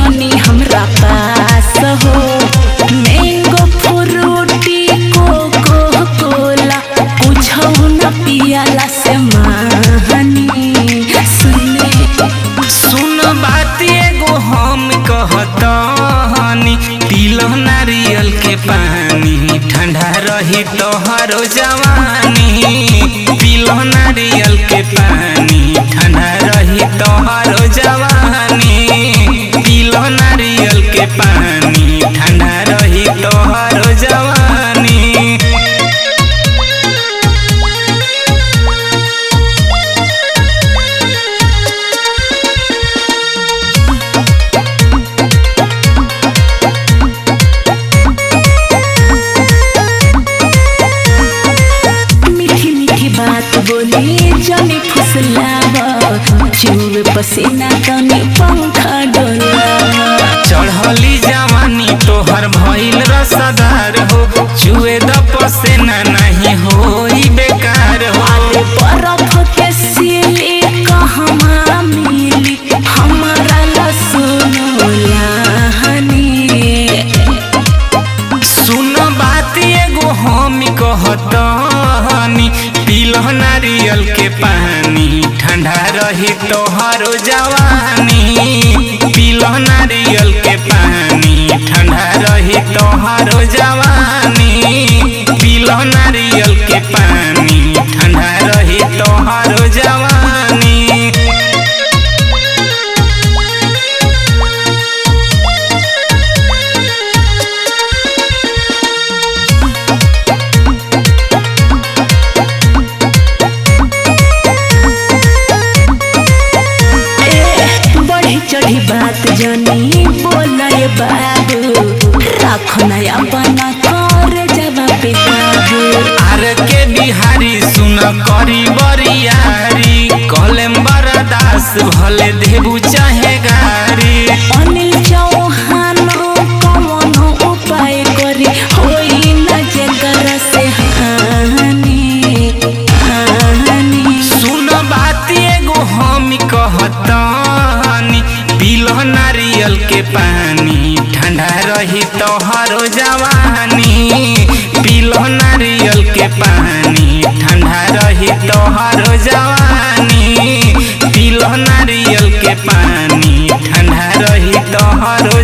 जनी हमरा पास हो। मैंगो फ्रूटी कोको कोला कुछो न पियाला से मानी। सुन बात एगो हम कहतनी, पीलो नारियल के पानी ठंडा रही तोहरो जवानी। पीलो नारियल के पानी ठंडा रही तोहरो जवानी। पीलो नारियल के पानी ठंडा रही तोहरो जवानी। बात बोली जनी फुसलावा, चुए पसीना तनी पंखा डोलावा। चढ़ली जवानी तोहर भइल रसदार हो, चुए द पसीना नहीं होई बेकार हो। बर्फ के सिली कहमा मिली हमारा लसुनोलानी। सुन बात एगो हम कहतनी, पीलो नारियल के पानी ठंडा रही तोहरो जवानी। पीलो नारियल के पानी ठंडा रही तोहरो जवानी। पीलो नारियल के पानी ठंडा रही तोहरो जवानी। चढ़ी बात जनी बोले बाबू, राखो नया बना कर जवाब बाबू। आर के बिहारी सुन करी बरियारी, कलम बरदास भले देबू चाहे गारी। अनिल चौहान कौन उपाय करी होई न जेकर से हानि। सुन बात एगो हम कहतनी, पीलो नारियल के पानी ठंडा रही तोहरो जवानी। पीलो नारियल के पानी ठंडा रही तोहरो जवानी। पीलो नारियल के पानी ठंडा रही तोहरो